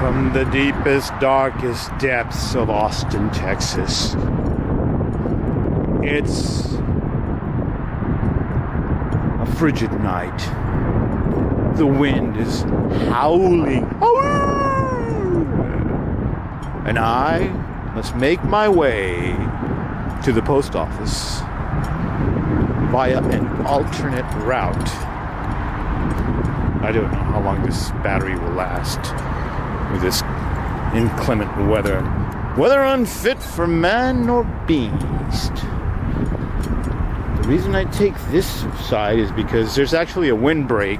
From the deepest, darkest depths of Austin, Texas. It's a frigid night. The wind is howling. And I must make my way to the post office via an alternate route. I don't know how long this battery will last with this inclement weather. Weather unfit for man nor beast. The reason I take this side is because there's actually a windbreak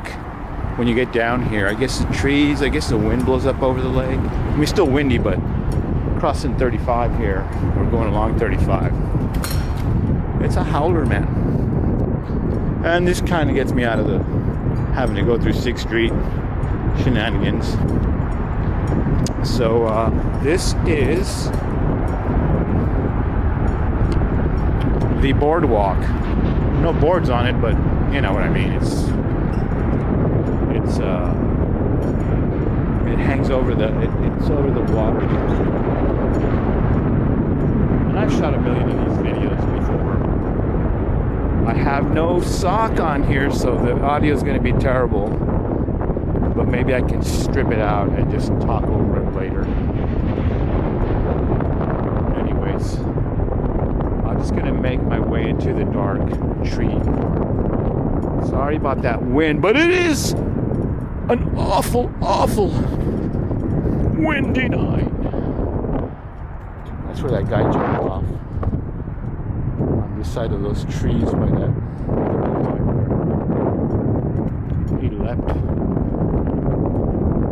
when you get down here. I guess the trees, I guess the wind blows up over the lake. I mean, it's still windy, but crossing 35 here. We're going along 35. It's a howler, man. And this kind of gets me out of the having to go through 6th Street shenanigans. So this is the boardwalk. No boards on it, but you know what I mean. It hangs over it's over the water. And I've shot a million of these videos before. I have no sock on here, so the audio is going to be terrible. But maybe I can strip it out and just talk over it later. Anyways, I'm just going to make my way into the dark tree. Sorry about that wind, but it is an awful, awful windy night. That's where that guy jumped off. On this side of those trees by that. He leapt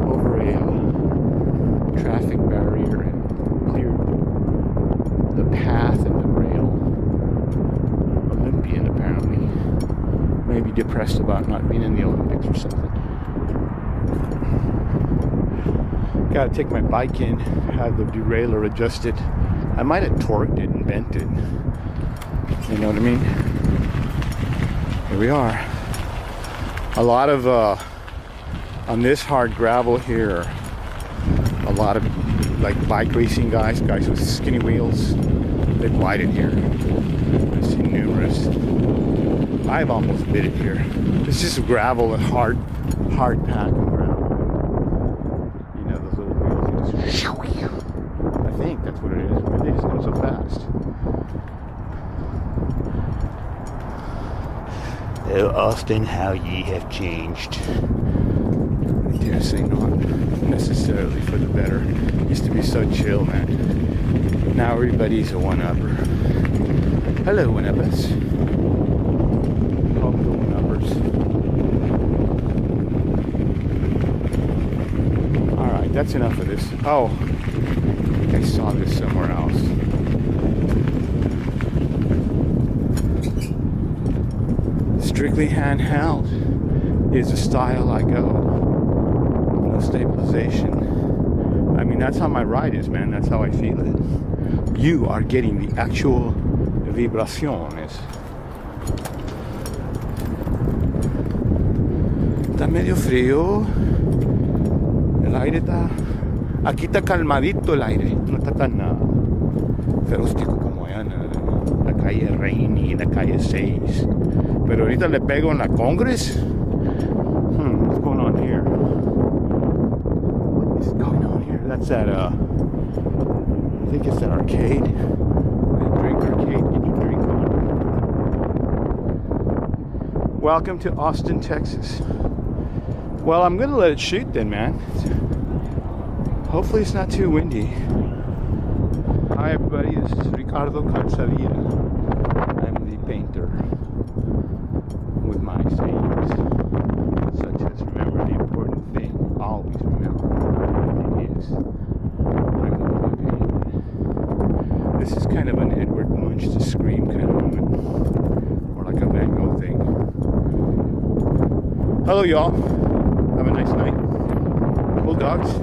over a traffic barrier and cleared the path and the rail. Olympian, apparently. Maybe depressed about not being in the Olympics or something. Gotta take my bike in, have the derailleur adjusted. I might have torqued it and bent it. You know what I mean? Here we are. A lot of, on this hard gravel here, a lot of like bike racing guys with skinny wheels, they glide in here. I've seen numerous. I've almost bit it here. It's just gravel and hard pack of gravel. You know those little wheels, they just, I think that's what it is. They just go so fast. Oh, Austin, how ye have changed. I dare say not necessarily for the better. Used to be so chill, man. Now everybody's a one-upper. Hello, one-uppers. Hope the one-uppers. Alright, that's enough of this. Oh, I saw this somewhere else. Strictly handheld is the style I go. No stabilization. I mean, that's how my ride is, man. That's how I feel it. You are getting the actual vibraciones. Está medio frío. El aire está... Aquí está calmadito el aire. No está tan ferostico como allá en la calle Rainy, en la calle 6. Pero ahorita le pego en la Congress. What's going on here? What is going on here? That's that, I think it's that arcade. That drink arcade. Get your drink on. Welcome to Austin, Texas. Well, I'm gonna let it shoot then, man. Hopefully it's not too windy. Hi everybody, this is Ricardo Calzadilla. I'm the painter. With my sayings, such as remember the important thing, always remember what it is. I'm the one who painted. This is kind of an Edward Munch to Scream kind of moment, or like a Van Gogh thing. Hello, y'all. Have a nice night. Cool dogs.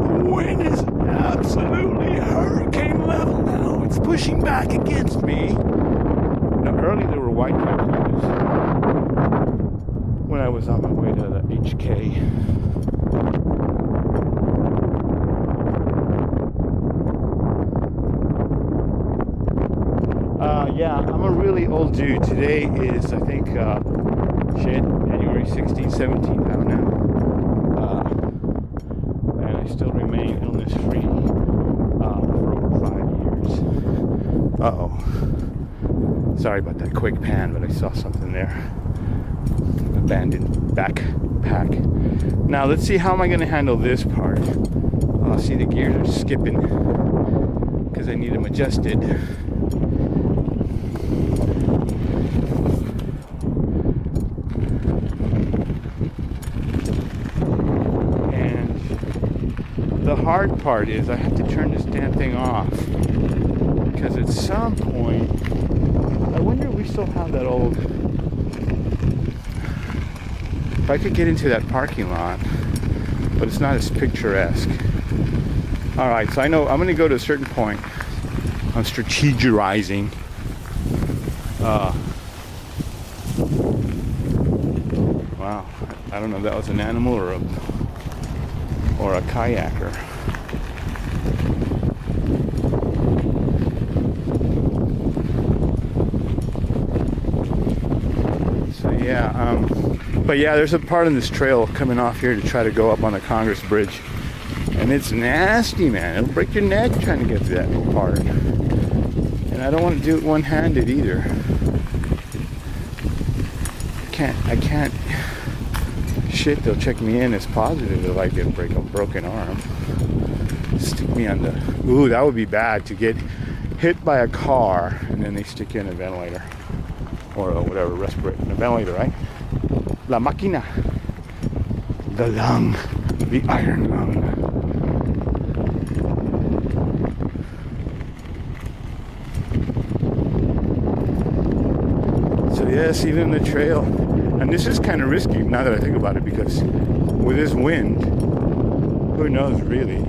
The wind is absolutely pushing back against me. Now, early there were white coyotes when I was on my way to the HK. Yeah, I'm a really old dude. Today is, I think, January 16th, 17th, I don't know. And I still remain illness-free for over 5 years. Uh-oh. Sorry about that quick pan, but I saw something there. Abandoned backpack. Now, let's see, how am I going to handle this part? Oh, see, the gears are skipping because I need them adjusted. The hard part is I have to turn this damn thing off, because at some point, I wonder if we still have that old, if I could get into that parking lot, but it's not as picturesque. Alright, so I know I'm going to go to a certain point. I'm strategizing. Wow, I don't know if that was an animal or a kayaker. So yeah, but yeah, there's a part in this trail coming off here to try to go up on the Congress Bridge, and it's nasty, man. It'll break your neck trying to get to that little part, and I don't want to do it one-handed either. I can't. Shit, they'll check me in as positive if I get a broken arm. Stick me on the... Ooh, that would be bad, to get hit by a car and then they stick you in a ventilator. Or whatever, respirator. A ventilator, right? La máquina. The lung. The iron lung. So yes, even the trail. And this is kind of risky now that I think about it, because with this wind, who knows really,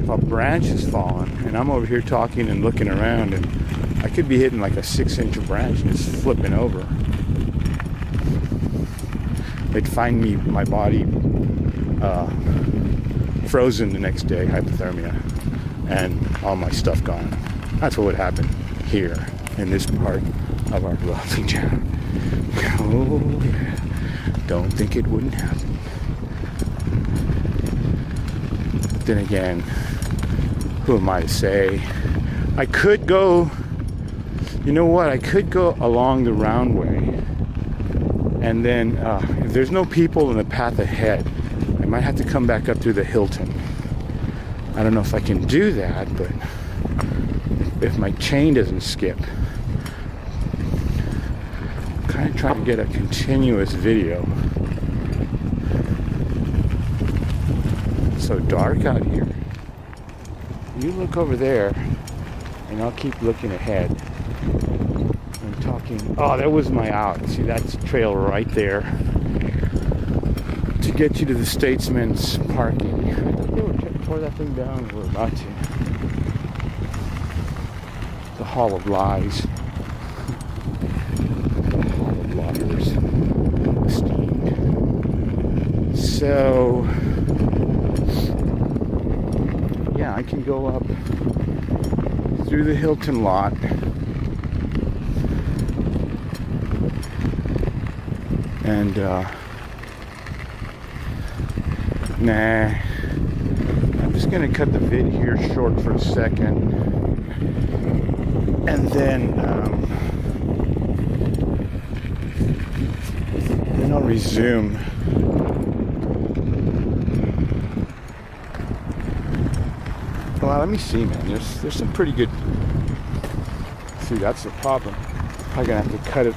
if a branch is falling and I'm over here talking and looking around, and I could be hitting like a 6-inch branch and it's flipping over. They'd find me, my body frozen the next day, hypothermia, and all my stuff gone. That's what would happen here in this part of our lovely town. Oh, yeah. Don't think it wouldn't happen. But then again, who am I to say? I could go, you know what? I could go along the roundway, and then if there's no people in the path ahead, I might have to come back up through the Hilton. I don't know if I can do that, but if my chain doesn't skip. I'm trying to get a continuous video. It's so dark out here. You look over there, and I'll keep looking ahead. I'm talking. Oh, that was my out. See, that's the trail right there to get you to the Statesman's parking. I think they were tore that thing down. We're about to. The Hall of Lies. So yeah, I can go up through the Hilton lot and nah, I'm just gonna cut the vid here short for a second, and then I'll resume. Well, let me see, man. There's some pretty good. See, that's the problem. I'm gonna have to cut it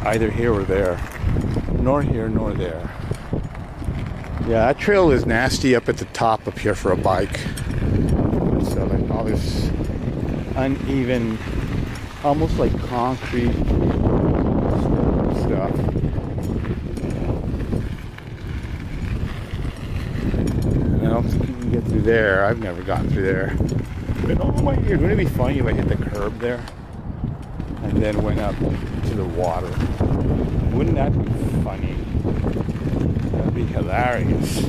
either here or there, nor here nor there. Yeah, that trail is nasty up at the top up here for a bike. So like all this uneven, almost like concrete stuff. I don't think you can get through there. I've never gotten through there. Been all my ears. Wouldn't it be funny if I hit the curb there and then went up to the water? Wouldn't that be funny? That'd be hilarious.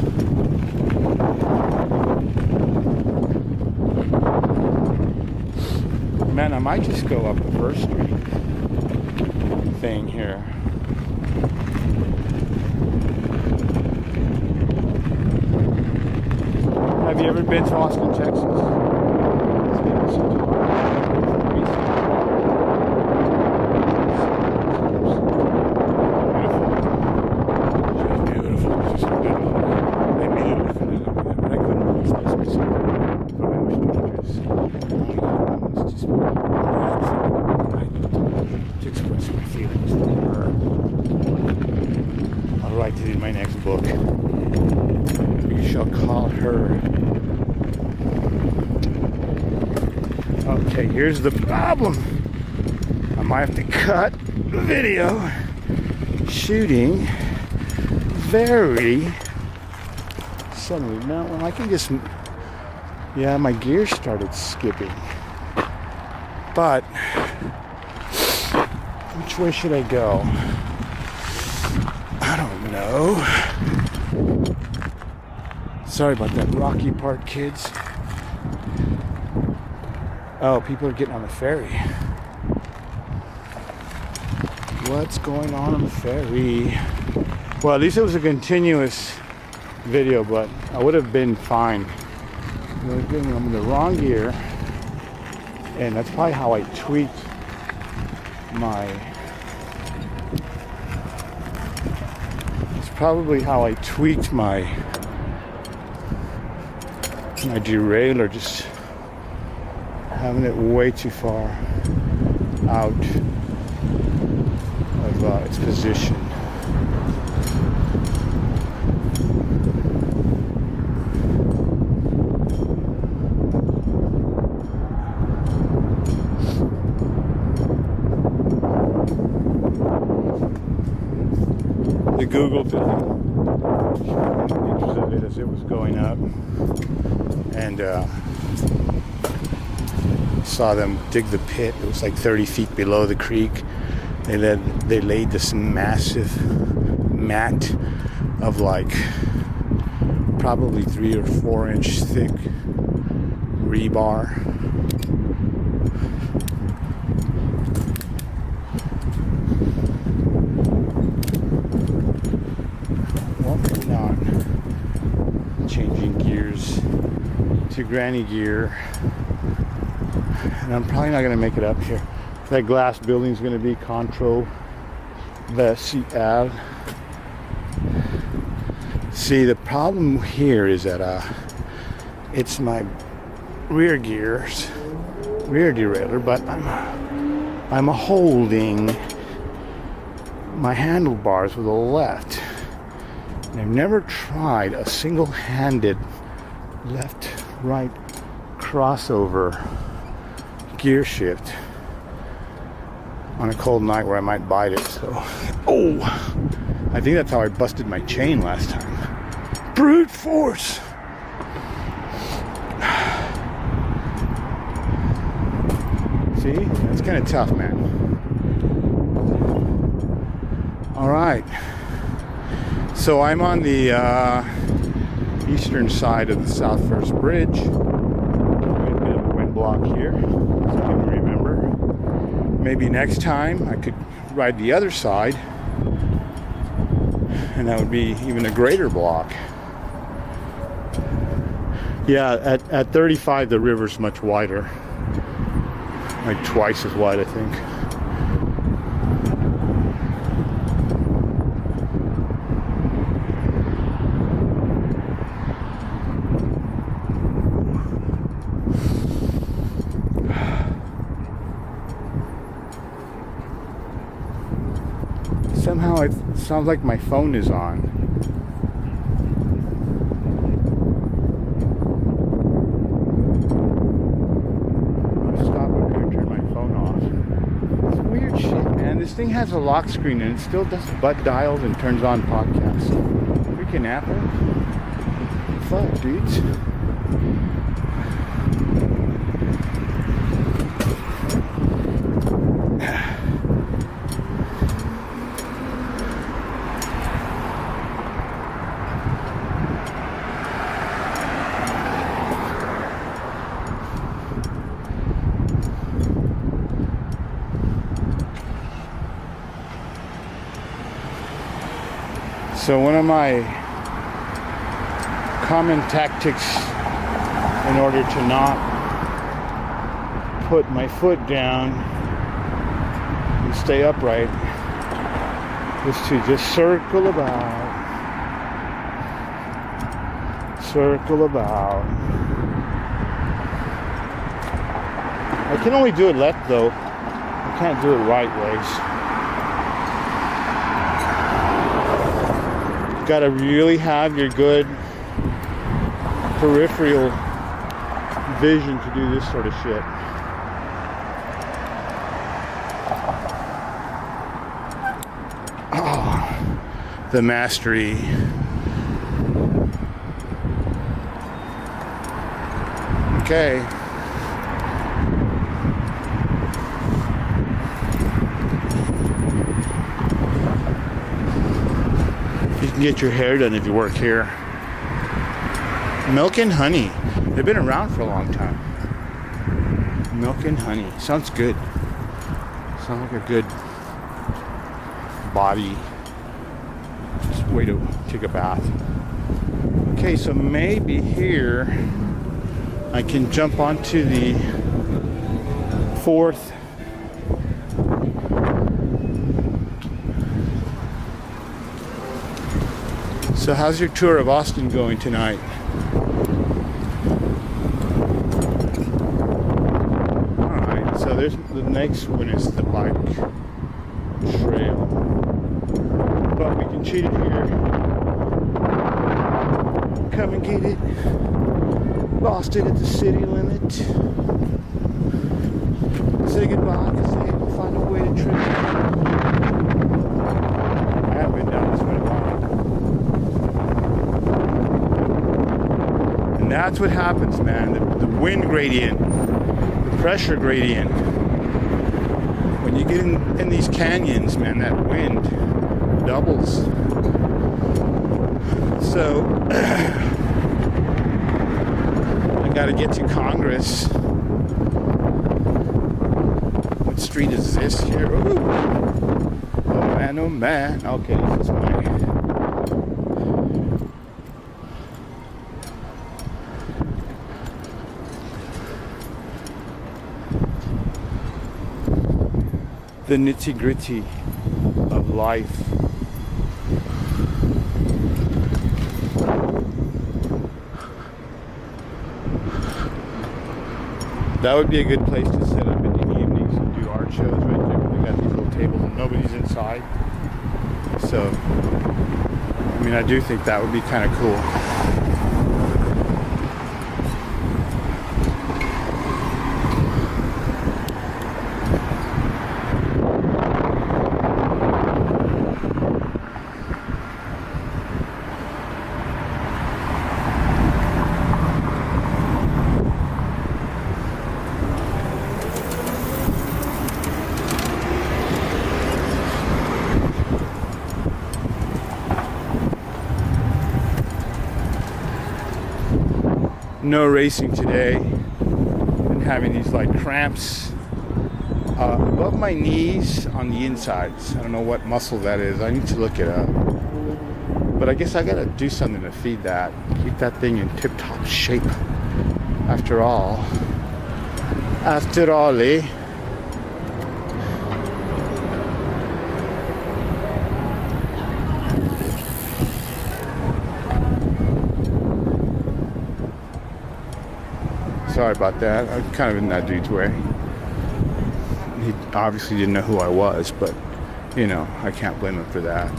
Man, I might just go up the First Street thing here. Have you ever been to Austin, Texas? In my next book, we shall call her. Okay, here's the problem. I might have to cut the video shooting very suddenly. Now, when I can just, yeah, my gear started skipping. But which way should I go? I don't know. Sorry about that rocky part, kids. Oh, people are getting on the ferry. What's going on the ferry? Well, at least it was a continuous video, but I would have been fine. I'm in the wrong gear, and that's probably how I tweaked my. Probably how I tweaked my derailleur, just having it way too far out of its position. The Google did pictures of it as it was going up, and saw them dig the pit. It was like 30 feet below the creek. They laid this massive mat of like probably 3 or 4 inch thick rebar. Changing gears to granny gear, and I'm probably not going to make it up here. That glass building is going to be controversial. See, the problem here is that it's my rear derailleur, but I'm holding my handlebars with the left. I've never tried a single-handed left-right crossover gear shift on a cold night where I might bite it. So, oh, I think that's how I busted my chain last time. Brute force. See, that's kind of tough, man. All right. So I'm on the eastern side of the South First Bridge. A bit of a wind block here, as you can remember. Maybe next time I could ride the other side, and that would be even a greater block. Yeah, at 35 the river's much wider, like twice as wide, I think. Somehow it sounds like my phone is on. I'll stop. I'm going to turn my phone off. It's weird shit, man. This thing has a lock screen and it still does butt dials and turns on podcasts. Freaking Apple. Fuck, dudes. So one of my common tactics in order to not put my foot down and stay upright is to just circle about. Circle about. I can only do it left though. I can't do it right ways. You gotta really have your good peripheral vision to do this sort of shit. Oh, the mastery. Okay. You can get your hair done if you work here. Milk and honey. They've been around for a long time. Milk and honey. Sounds good. Sounds like a good body way to take a bath. Okay, so maybe here I can jump onto the 4th So how's your tour of Austin going tonight? Alright, so there's the next one is the bike trail. But we can cheat it here. Come and get it. Lost it at the city limit. Say goodbye, because they had to find a way to trip. I haven't been down this way in a while. And that's what happens, man. The wind gradient, the pressure gradient. When you get in these canyons, man, that wind doubles. So I gotta get to Congress. What street is this here? Ooh. Oh man, oh man. Okay, this is my the nitty-gritty of life. That would be a good place to set up in the evenings and do art shows right there. They got these little tables and nobody's inside. So, I mean, I do think that would be kind of cool. No racing today. Been having these like cramps above my knees on the insides. I don't know what muscle that is. I need to look it up. But I guess I gotta do something to feed that. Keep that thing in tip-top shape. After all, eh? Sorry about that. I'm kind of in that dude's way. He obviously didn't know who I was, but, you know, I can't blame him for that.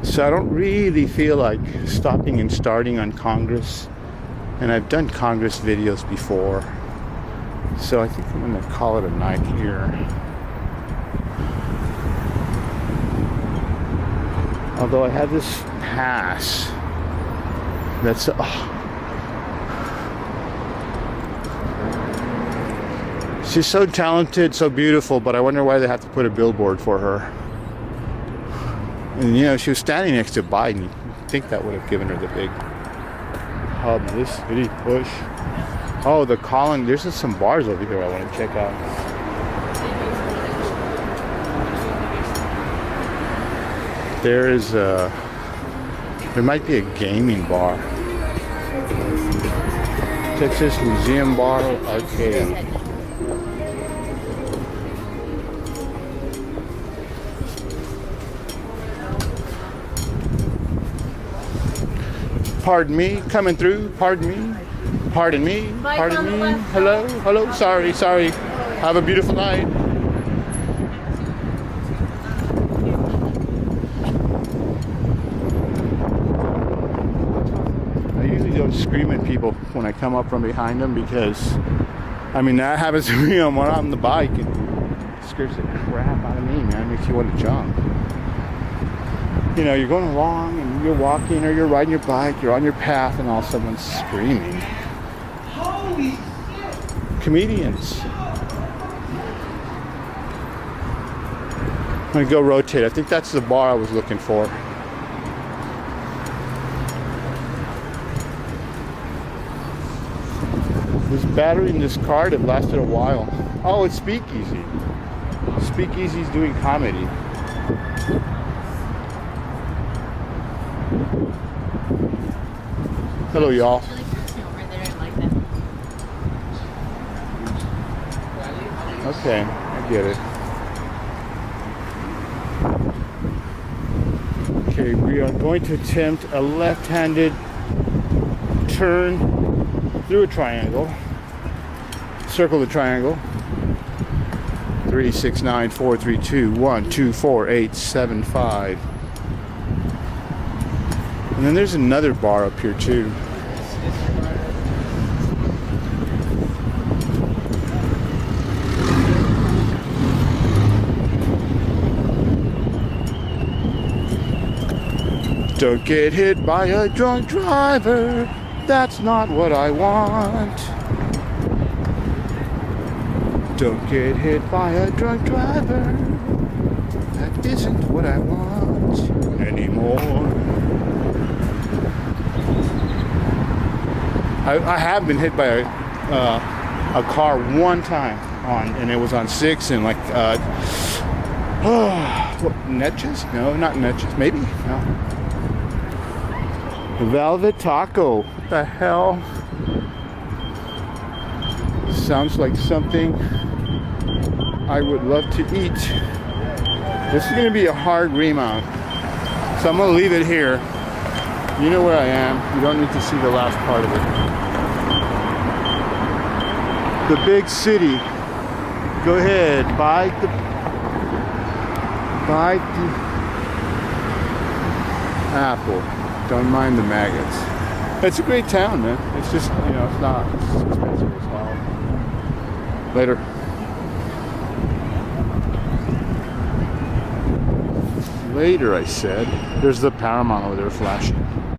So I don't really feel like stopping and starting on Congress. And I've done Congress videos before. So I think I'm going to call it a night here. Although I have this pass that's she's so talented, so beautiful, but I wonder why they have to put a billboard for her. And you know, she was standing next to Biden. You'd think that would have given her the big hub. This city push. Oh, the Colin. There's just some bars over here I want to check out. There is a. There might be a gaming bar. Texas Museum Bar Arcade. Pardon me, coming through. Pardon me. Pardon me. Pardon me. Hello. Hello. Sorry. Sorry. Have a beautiful night. I usually don't scream at people when I come up from behind them because, I mean, that happens to me when I'm on the bike. It scares the crap out of me, man. It makes you want to jump. You know, you're going along and you're walking or you're riding your bike, you're on your path, and all someone's screaming. Holy shit! Comedians. I'm gonna go rotate. I think that's the bar I was looking for. This battery in this card have lasted a while. Oh, it's Speakeasy. Speakeasy's doing comedy. Hello, y'all. Okay, I get it. Okay, we are going to attempt a left-handed turn through a triangle. Circle the triangle. 3, 6, 9, 4, 3, 2, 1, 2, 4, 8, 7, 5. And then there's another bar up here too. Don't get hit by a drunk driver. That's not what I want. Don't get hit by a drunk driver. That isn't what I want anymore. I have been hit by a car one time and it was on 6 and like what, Netches? No, not Netches. Maybe. No. Velvet Taco. What the hell? Sounds like something I would love to eat. This is going to be a hard remount, so I'm going to leave it here. You know where I am. You don't need to see the last part of it. The big city. Go ahead, bite the apple. Don't mind the maggots. It's a great town, man. It's just, you know, it's not expensive as hell. Later. Later, I said. There's the Paramount over there flashing.